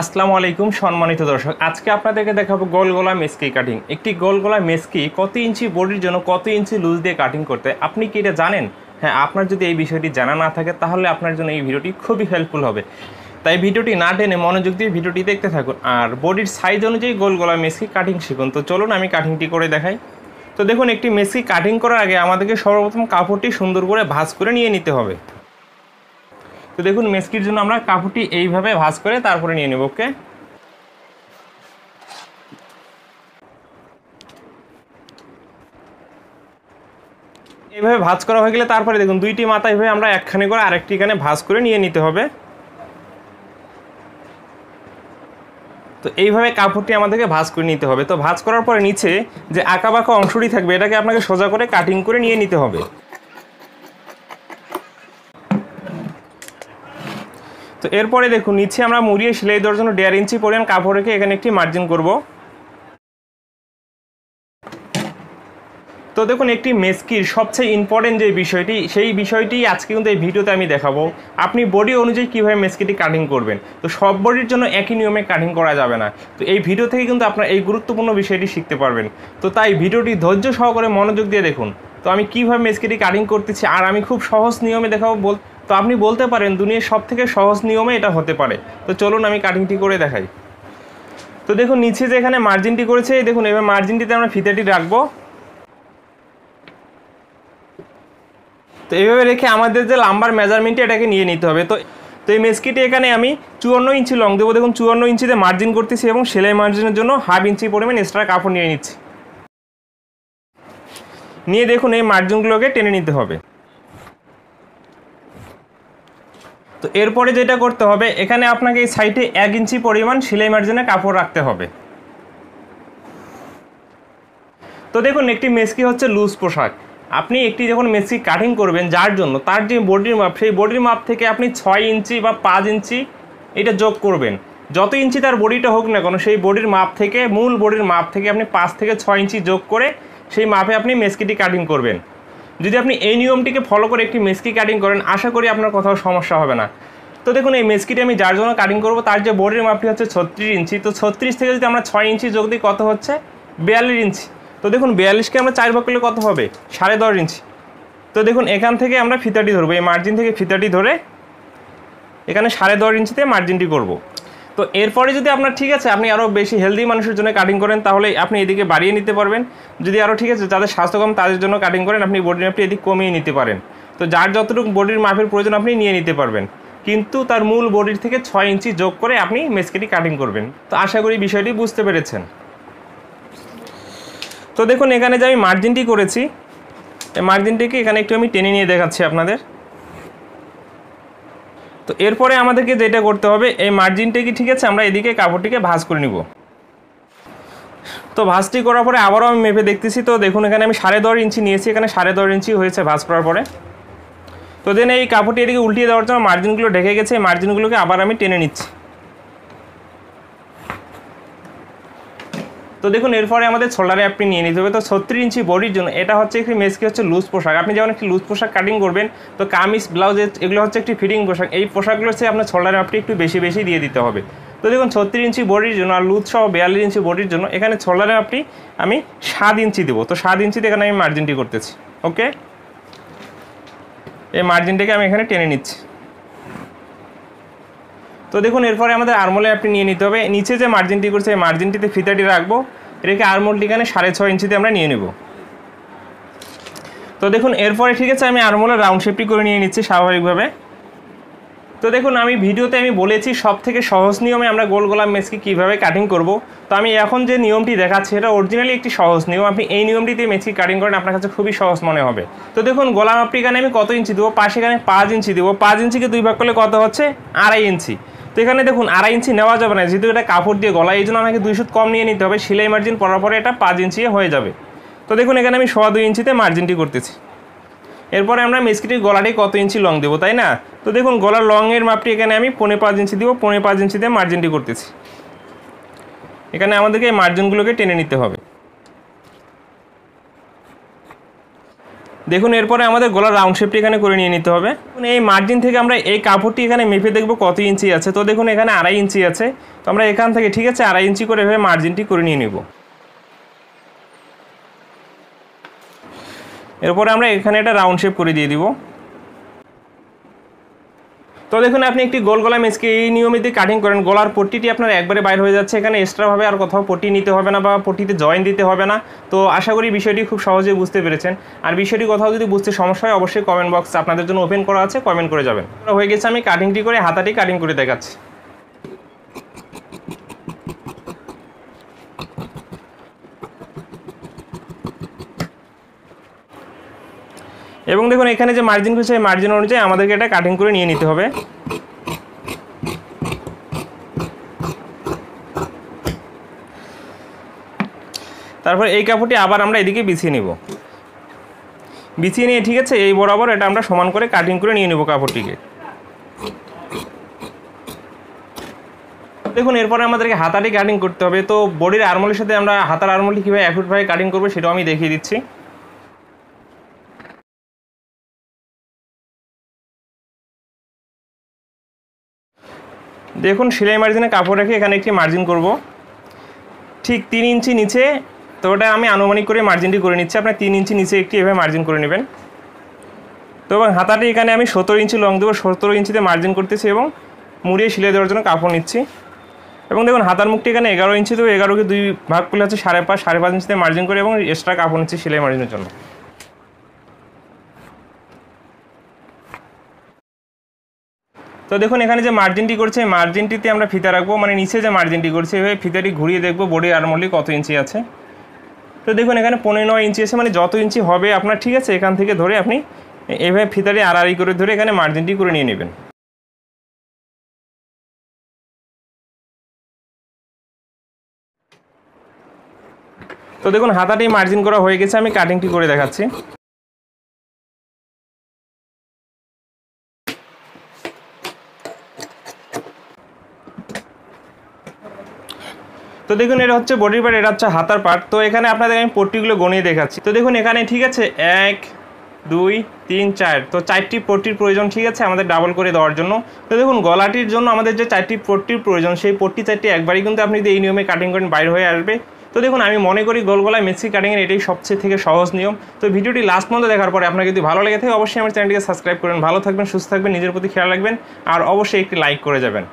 আসসালামু আলাইকুম সম্মানিত দর্শক, আজকে আপনাদেরকে দেখাবো গোল গলা মেসকি কাটিং। একটি গোল গলা মেসকি কত ইঞ্চি বডির জন্য কত ইঞ্চি লুজ দিয়ে কাটিং করতে, আপনি কি এটা জানেন? হ্যাঁ, আপনার যদি এই বিষয়টি জানা না থাকে তাহলে আপনার জন্য এই ভিডিওটি খুবই হেল্পফুল হবে। তাই ভিডিওটি না টেনে মনোযোগ দিয়ে ভিডিওটি দেখতে থাকুন আর বডির সাইজ অনুযায়ী গোল গলা মেসকি কাটিং শিখুন। তো চলুন আমি কাটিংটি করে দেখাই। তো দেখুন, একটি মেসকি কাটিং করার আগে আমাদেরকে সর্বপ্রথম কাপড়টি সুন্দর করে ভাঁজ করে নিয়ে নিতে হবে। তো দেখুন, মেসকির জন্য আমরা কাপড়টি এইভাবে ভাঁজ করে তারপরে নিয়ে নেব। ওকে, এইভাবে ভাঁজ করা হয়ে গেলে তারপরে দেখুন দুইটি মাথা এইভাবে আমরা একখানে করে আরেকটি এখানে ভাঁজ করে নিয়ে নিতে হবে। তো এইভাবে কাপড়টি আমাদেরকে ভাঁজ করে নিতে হবে। তো ভাঁজ করার পরে নিচে যে আঁকা বাঁকা অংশটি থাকবে এটাকে আপনাকে সোজা করে কাটিং করে নিয়ে নিতে হবে। তো এরপরে দেখুন, নিচে আমরা মুড়িয়ে সেলাই দেওয়ার জন্য 1.5 ইঞ্চি পরিমাণ কাপড় রেখে এখানে একটি মার্জিন করব। তো দেখুন, একটি মেসকির সবচেয়ে ইম্পর্টেন্ট যে বিষয়টি, সেই বিষয়টি আজকে কিন্তু এই ভিডিওতে আমি দেখাবো। আপনি বডি অনুযায়ী কীভাবে মেসকিটি কাটিং করবেন। তো সব বডির জন্য একই নিয়মে কাটিং করা যাবে না। তো এই ভিডিও থেকে কিন্তু আপনার এই গুরুত্বপূর্ণ বিষয়টি শিখতে পারবেন। তো তাই ভিডিওটি ধৈর্য সহকারে মনোযোগ দিয়ে দেখুন। তো আমি কীভাবে মেসকিটি কাটিং করতেছি আর আমি খুব সহজ নিয়মে দেখাবো। তো আপনি বলতে পারেন দুনিয়ার সব থেকে সহজ নিয়মে এটা হতে পারে। তো চলুন আমি কাটিংটি করে দেখাই। তো দেখুন, নিচে যে এখানে মার্জিনটি করেছে, দেখুন এবার মার্জিনটিতে আমরা ফিতাটি রাখবো। তো এইভাবে রেখে আমাদের যে লাম্বার মেজারমেন্টটি এটাকে নিয়ে নিতে হবে। তো এই মেসকিটি এখানে আমি 54 ইঞ্চি লং দেবো। দেখুন 54 ইঞ্চিতে মার্জিন করতেছি এবং সেলাই মার্জিনের জন্য 1/2 ইঞ্চি পরিমাণ এক্সট্রা কাপড় নিয়ে নিচ্ছি। নিয়ে দেখুন এই মার্জিনগুলোকে টেনে নিতে হবে। তো এরপরে যেটা করতে হবে, এখানে আপনাকে এই সাইডে 1 ইঞ্চি পরিমাণ সেলাই মার্জিনে কাপড় রাখতে হবে। তো দেখুন, একটি মেসকি হচ্ছে লুজ পোশাক। আপনি একটি যখন মেসকি কাটিং করবেন যার জন্য তার যে বডির মাপ, সেই বডির মাপ থেকে আপনি 6 ইঞ্চি বা 5 ইঞ্চি এটা যোগ করবেন। যত ইঞ্চি তার বডিটা হোক না কেন, সেই বডির মাপ থেকে, মূল বডির মাপ থেকে আপনি 5 থেকে 6 ইঞ্চি যোগ করে সেই মাপে আপনি মেসকিটি কাটিং করবেন। যদি আপনি এই নিয়মটিকে ফলো করে একটি মেসকি কাটিং করেন, আশা করি আপনার কোথাও সমস্যা হবে না। তো দেখুন, এই মেসকিটি আমি যার জন্য কাটিং করব তার যে বডির মাপটি হচ্ছে 36 ইঞ্চি। তো 36 থেকে যদি আমরা 6 ইঞ্চি যোগ দিই কত হচ্ছে? 42 ইঞ্চি। তো দেখুন 42কে আমরা 4 ভাগ করলে কত হবে? 10.5 ইঞ্চি। তো দেখুন, এখান থেকে আমরা ফিতাটি ধরবো, এই মার্জিন থেকে ফিতাটি ধরে এখানে 10.5 ইঞ্চিতে মার্জিনটি করব। তো এরপরে যদি আপনার ঠিক আছে, আপনি আরও বেশি হেলদি মানুষের জন্য কাটিং করেন তাহলে আপনি এদিকে বাড়িয়ে নিতে পারবেন। যদি আরও ঠিক আছে যাদের স্বাস্থ্য কম তাদের জন্য কাটিং করেন, আপনি বডির মাপটি এদিক কমিয়ে নিতে পারেন। তো যার যতটুকু বডির মাপের প্রয়োজন আপনি নিয়ে নিতে পারবেন, কিন্তু তার মূল বডির থেকে 6 ইঞ্চি যোগ করে আপনি মেসকিটি কাটিং করবেন। তো আশা করি বিষয়টি বুঝতে পেরেছেন। তো দেখুন, এখানে যে আমি মার্জিনটি করেছি, এই মার্জিনটিকে এখানে একটু আমি টেনে নিয়ে দেখাচ্ছি আপনাদের। তো এরপরে আমাদেরকে যেটা করতে হবে, এই মার্জিনটিকে ঠিক আছে আমরা এদিকে কাপড়টিকে ভাঁজ করে নিব। তো ভাঁজটি করার পরে আবারও আমি মেপে দেখতেছি। তো দেখুন, এখানে আমি 10.5 ইঞ্চি নিয়েছি, এখানে 10.5 ইঞ্চি হয়েছে ভাঁজ করার পরে। তো দেন এই কাপড়টি এদিকে উল্টিয়ে দেওয়ার জন্য মার্জিনগুলো ঢেকে গেছে, এই মার্জিনগুলোকে আবার আমি টেনে নিচ্ছি। তো দেখুন, এরপরে আমাদের শোল্ডারে অ্যাপটি নিয়ে নিতে হবে। তো 36 ইঞ্চি বডির জন্য এটা হচ্ছে একটি মেসকি হচ্ছে লুজ পোশাক। আপনি যেমন একটি লুজ পোশাক কাটিং করবেন, তো কামিজ, ব্লাউজ এগুলো হচ্ছে একটি ফিটিং পোশাক। এই পোশাকগুলো হচ্ছে আপনার শোল্ডারে অ্যাপটি একটু বেশি বেশি দিয়ে দিতে হবে। তো দেখুন 36 ইঞ্চি বডির জন্য আর লুজ সহ 42 ইঞ্চি বডির জন্য এখানে শোল্ডারে অ্যাপটি আমি 7 ইঞ্চি দেবো। তো 7 ইঞ্চিতে এখানে আমি মার্জিনটি করতেছি। ওকে, এই মার্জিনটাকে আমি এখানে টেনে নিচ্ছি। তো দেখুন, এরপরে আমাদের আর্মোলে অ্যাপটি নিয়ে নিতে হবে। নিচে যে মার্জিনটি করছে এই মার্জিনটিতে ফিতাটি রাখবো, রেখে আর্মোলটি এখানে 6.5 ইঞ্চিতে আমরা নিয়ে নেব। তো দেখুন, এরপরে ঠিক আছে আমি আর্মোলের রাউন্ড শেপটি করে নিয়ে নিচ্ছি স্বাভাবিকভাবে। তো দেখুন, আমি ভিডিওতে আমি বলেছি সব থেকে সহজ নিয়মে আমরা গোল গলা মেসকি কীভাবে কাটিং করব। তো আমি এখন যে নিয়মটি দেখাচ্ছি এটা অরিজিনালি একটি সহজ নিয়ম। আপনি এই নিয়মটিতে মেসকি কাটিং করেন, আপনার কাছে খুবই সহজ মনে হবে। তো দেখুন, গলা মাপটি এখানে আমি কত ইঞ্চি দেবো? পাশে এখানে 5 ইঞ্চি দেবো। 5 ইঞ্চিকে 2 ভাগ করলে কত হচ্ছে? 2.5 ইঞ্চি। তো এখানে দেখুন 2.5 ইঞ্চি নেওয়া যাবে না, যেহেতু এটা কাপড় দিয়ে গলা, এই জন্য আমাকে 2 সুত কম নিয়ে নিতে হবে। সেলাই মার্জিন পরার পরে এটা 5 ইঞ্চি হয়ে যাবে। তো দেখুন, এখানে আমি 2.25 ইঞ্চিতে মার্জিনটি করতেছি। এরপরে আমরা মেসকিটির গলাটি কত ইঞ্চি লং দেবো, তাই না? তো দেখুন, গলার লংয়ের মাপটি এখানে আমি 4.5 ইঞ্চি দেবো। 4.5 ইঞ্চিতে মার্জিনটি করতেছি। এখানে আমাদেরকে এই মার্জিনগুলোকে টেনে নিতে হবে। দেখুন এরপরে আমাদের গলার রাউন্ড শেপটি এখানে করে নিয়ে নিতে হবে। এই মার্জিন থেকে আমরা এই কাপড়টি এখানে মেপে দেখব কত ইঞ্চি আছে। তো দেখুন এখানে 2.5 ইঞ্চি আছে, তো আমরা এখান থেকে ঠিক আছে 2.5 ইঞ্চি করে এভাবে মার্জিনটি করে নিয়ে নেব। এরপরে আমরা এখানে একটা রাউন্ড শেপ করে দিয়ে দিব। তো দেখুন আপনি একটি গোল গলা মেসকে এই নিয়মিত কাটিং করেন, গলার পট্টিটি আপনার একবারে বাইর হয়ে যাচ্ছে, এখানে এক্সট্রাভাবে আর কোথাও পট্টি নিতে হবে না বা পট্টিতে জয়েন দিতে হবে না। তো আশা করি বিষয়টি খুব সহজে বুঝতে পেরেছেন। আর বিষয়টি কোথাও যদি বুঝতে সমস্যা হয় অবশ্যই কমেন্ট বক্স আপনাদের জন্য ওপেন করা আছে, কমেন্ট করে যাবেন। হয়ে গেছে, আমি কাটিংটি করে হাতাটি কাটিং করে দেখাচ্ছি। এবং দেখুন এখানে যে মার্জিন করছে এই মার্জিন অনুযায়ী আমাদেরকে এটা কাটিং করে নিয়ে নিতে হবে। তারপর এই কাপড়টি আবার আমরা এদিকে বিছিয়ে নিব, বিছিয়ে নিয়ে ঠিক আছে এই বরাবর এটা আমরা সমান করে কাটিং করে নিয়ে নেব কাপড়টিকে। দেখুন এরপরে আমাদেরকে হাতাটি কাটিং করতে হবে। তো বডির আর্মলের সাথে আমরা হাতার আর্মলটি কীভাবে একটভাবে কাটিং করবো সেটাও আমি দেখিয়ে দিচ্ছি। দেখুন সেলাই মার্জিনে কাপড় রেখে এখানে একটি মার্জিন করব ঠিক 3 ইঞ্চি নিচে। তো ওটা আমি আনুমানিক করে মার্জিনটি করে নিচ্ছি, আপনার 3 ইঞ্চি নিচে একটি এভাবে মার্জিন করে নেবেন। তো এবং হাতাটি এখানে আমি 17 ইঞ্চি লং দেবো, 17 ইঞ্চিতে মার্জিন করতেছি এবং মুড়িয়ে সেলাই দেওয়ার জন্য কাপড় নিচ্ছি। এবং দেখুন হাতার মুখটি এখানে 11 ইঞ্চি দেবো, 11কে 2 ভাগ করলে হচ্ছে 5.5, 5.5 ইঞ্চিতে মার্জিন করে এবং এক্সট্রা কাপড় নিচ্ছি সেলাই মার্জিনের জন্য। তো দেখুন এখানে যে মার্জিনটি করছে এই মার্জিনটিতে আমরা ফিতা রাখবো, মানে নিচে যে মার্জিনটি করছে এভাবে ফিতাটি ঘুরিয়ে দেখবো বডি আর্মলি কত ইঞ্চি আছে। তো দেখুন এখানে 15 ইঞ্চি আছে, মানে যত ইঞ্চি হবে আপনার ঠিক আছে এখান থেকে ধরে আপনি এভাবে ফিতাটি আড়াআড়ি করে ধরে এখানে মার্জিনটি করে নিয়ে নেবেন। তো দেখুন হাতাটি মার্জিন করা হয়ে গেছে, আমি কাটিংটি করে দেখাচ্ছি। তো দেখুন এটা হচ্ছে বডির পার্ট, এটা হচ্ছে হাতার পার্ট। তো এখানে আপনাদের আমি পট্টিগুলো গনিয়ে দেখাচ্ছি। তো দেখুন এখানে ঠিক আছে 1 2 3 4, তো 4টি পট্টির প্রয়োজন ঠিক আছে আমাদের ডাবল করে দেওয়ার জন্য। তো দেখুন গলাটির জন্য আমাদের যে 4টি পট্টির প্রয়োজন সেই পট্টি 4টি একবারই কিন্তু আপনি যদি এই নিয়মে কাটিং করেন বাইরে হয়ে আসবে। তো দেখুন আমি মনে করি গোল গলায় মেক্সি কাটিংয়ের এটাই সবচেয়ে থেকে সহজ নিয়ম। তো ভিডিওটি লাস্ট পর্যন্ত দেখার পরে আপনার যদি ভালো লেগে থাকে অবশ্যই আমার চ্যানেলটিকে সাবস্ক্রাইব করেন। ভালো থাকবেন, সুস্থ থাকবেন, নিজের প্রতি খেয়াল রাখবেন আর অবশ্যই একটি লাইক করে যাবেন।